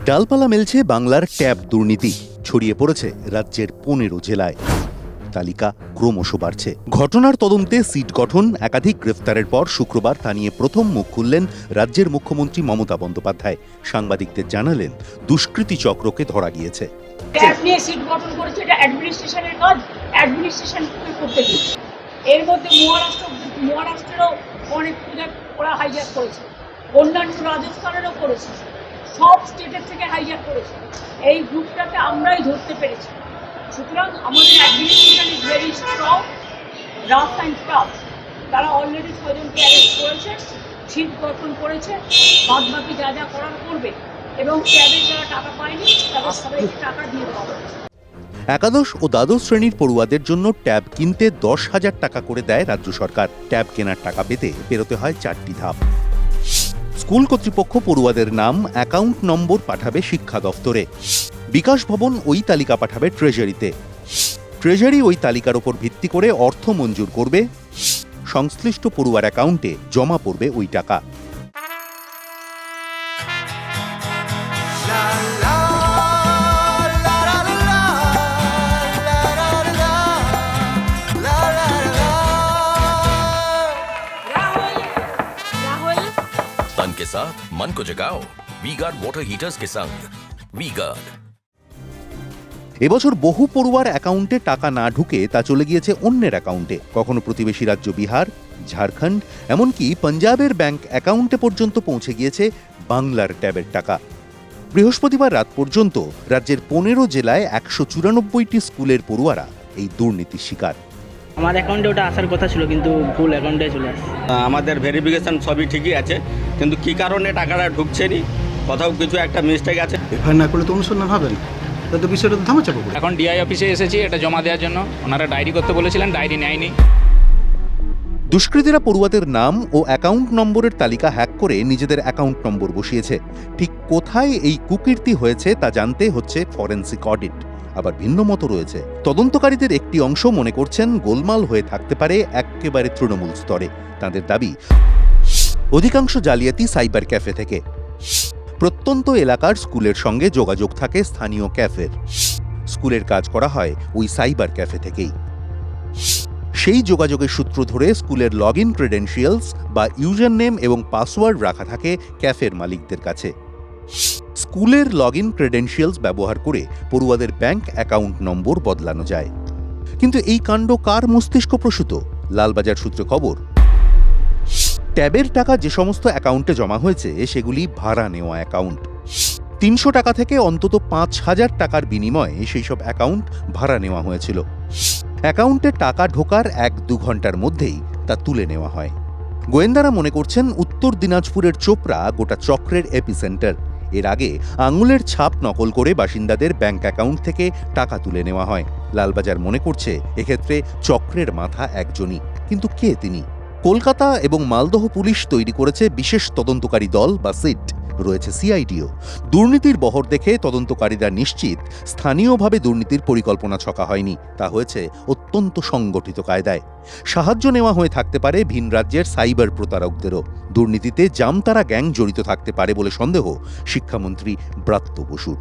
ডালপালা মেলছে বাংলার ট্যাব দুর্নীতি, ছড়িয়ে পড়েছে রাজ্যের 15 জেলায়। তালিকা ক্রমশ বাড়ছে। ঘটনার তদন্তে সিট গঠন, একাধিক গ্রেফতারের পর শুক্রবার তা নিয়ে প্রথম মুখ খুললেন রাজ্যের মুখ্যমন্ত্রী মমতা বন্দ্যোপাধ্যায়। সাংবাদিকদের জানালেন, দুষ্কৃতী চক্রকে ধরা গিয়েছে। ট্যাব নিয়ে সিট গঠন করেছে, এটা অ্যাডমিনিস্ট্রেশনের কাজ, অ্যাডমিনিস্ট্রেশন করতে দিন। এর মধ্যে মহারাষ্ট্রেরও অনেক প্রজেক্ট ওরা হাইজ্যাক করেছে, অন্যান্য রাজস্থানেরও করেছে, সব স্টেটের থেকে হাইজ্যাক করেছে। এই গ্রুপটাকে আমরাই ধরতে পেরেছি। সুতরাং আমাদের administration is very strong, rough and tough. তারা অলরেডি 6 জনকে অ্যারেস্ট করেছে, সিট গঠন করেছে, বাদ বাকি যা যা করার করবে। এবং ট্যাবে যারা টাকা পায়নি তাদের সবাইকে টাকা দিয়ে দেওয়া হয়েছে। একাদশ ও দ্বাদশ শ্রেণীর পড়ুয়াদের জন্য ট্যাব কিনতে 10,000 টাকা করে দেয় রাজ্য সরকার। ট্যাব কেনার টাকা পেতে পেরোতে হয় 4টি ধাপ। স্কুল কর্তৃপক্ষ পড়ুয়াদের নাম, অ্যাকাউন্ট নম্বর পাঠাবে শিক্ষা দফতরে। বিকাশ ভবন ওই তালিকা পাঠাবে ট্রেজারিতে। ট্রেজারি ওই তালিকার ওপর ভিত্তি করে অর্থ মঞ্জুর করবে। সংশ্লিষ্ট পড়ুয়ার অ্যাকাউন্টে জমা পড়বে ওই টাকা। तन के साथ मन को जगाओ वी-गार्ड वाटर हीटर्स के संग वी-गार्ड। এবছর বহু পড়ুয়ার অ্যাকাউন্টে টাকা না ঢুকে তা চলে গিয়েছে অন্যের অ্যাকাউন্টে। কখনো প্রতিবেশী রাজ্য বিহার, ঝাড়খণ্ড, এমনকি পাঞ্জাবের ব্যাংক অ্যাকাউন্টে পর্যন্ত পৌঁছে গিয়েছে বাংলার ট্যাবের টাকা। বৃহস্পতিবার রাত পর্যন্ত রাজ্যের 15 জেলায় 194টি স্কুলের পড়ুয়ারা এই দুর্নীতির শিকার। আমার অ্যাকাউন্টে ওটা আসার কথা ছিল, কিন্তু ভুল অ্যাকাউন্টে চলে আসছে। আমাদের ভেরিফিকেশন সবই ঠিকই আছে, কিন্তু কি কারণে টাকাটা ঢুকছে নি, কোথাও কিছু একটা মিস্টেক আছে। এফআইআর না করলে তো অনুসন্ধান হবে না, তাতে বিষয়টা তো ধামাচাপা পড়বে। এখন ডিআই অফিসে এসেছি এটা জমা দেওয়ার জন্য। ওনারা ডায়েরি করতে বলেছিলেন, ডায়েরি নেয়নি। দুষ্কৃতীরা পড়ুয়াদের নাম ও অ্যাকাউন্ট নম্বরের তালিকা হ্যাক করে নিজেদের অ্যাকাউন্ট নম্বর বসিয়েছে। ঠিক কোথায় এই কুকীর্তি হয়েছে তা জানতে হচ্ছে ফরেনসিক অডিট। আবার ভিন্ন মত রয়েছে। তদন্তকারীদের একটি অংশ মনে করছেন গোলমাল হয়ে থাকতে পারে একেবারে তৃণমূল স্তরে। তাদের দাবি, অধিকাংশ জালিয়াতি সাইবার ক্যাফে থেকে। প্রত্যন্ত এলাকার স্কুলের সঙ্গে যোগাযোগ থাকে স্থানীয় ক্যাফের। স্কুলের কাজ করা হয় ওই সাইবার ক্যাফে থেকেই। সেই যোগাযোগের সূত্র ধরে স্কুলের লগইন ক্রেডেনশিয়ালস বা ইউজার নেম এবং পাসওয়ার্ড রাখা থাকে ক্যাফের মালিকদের কাছে। স্কুলের লগইন ক্রেডেনশিয়ালস ব্যবহার করে পড়ুয়াদের ব্যাংক অ্যাকাউন্ট নম্বর বদলানো যায়। কিন্তু এই কাণ্ড কার মস্তিষ্ক প্রসূত? লালবাজার সূত্রে খবর, ট্যাবের টাকা যে সমস্ত অ্যাকাউন্টে জমা হয়েছে সেগুলি ভাড়া নেওয়া অ্যাকাউন্ট। 300 টাকা থেকে অন্তত 5,000 টাকার বিনিময়ে সেই সব অ্যাকাউন্ট ভাড়া নেওয়া হয়েছিল। অ্যাকাউন্টে টাকা ঢোকার 1-2 ঘন্টার মধ্যেই তা তুলে নেওয়া হয়। গোয়েন্দারা মনে করছেন উত্তর দিনাজপুরের চোপড়া গোটা চক্রের এপিসেন্টার। এর আগে আঙুলের ছাপ নকল করে বাসিন্দাদের ব্যাংক অ্যাকাউন্ট থেকে টাকা তুলে নেওয়া হয়। লালবাজার মনে করছে এক্ষেত্রে চক্রের মাথা একজনই, কিন্তু কে তিনি? কলকাতা এবং মালদহ পুলিশ তৈরি করেছে বিশেষ তদন্তকারী দল বা সিট। রয়েছে সিআইডিও। দুর্নীতির বহর দেখে তদন্তকারীরা নিশ্চিত স্থানীয়ভাবে দুর্নীতির পরিকল্পনা ছকা হয়নি, তা হয়েছে অত্যন্ত সংগঠিত কায়দায়। সাহায্য নেওয়া হয়ে থাকতে পারে ভিন রাজ্যের সাইবার প্রতারকদেরও। দুর্নীতিতে জামতারা গ্যাং জড়িত থাকতে পারে বলে সন্দেহ শিক্ষামন্ত্রী ব্রাত্য বসুর।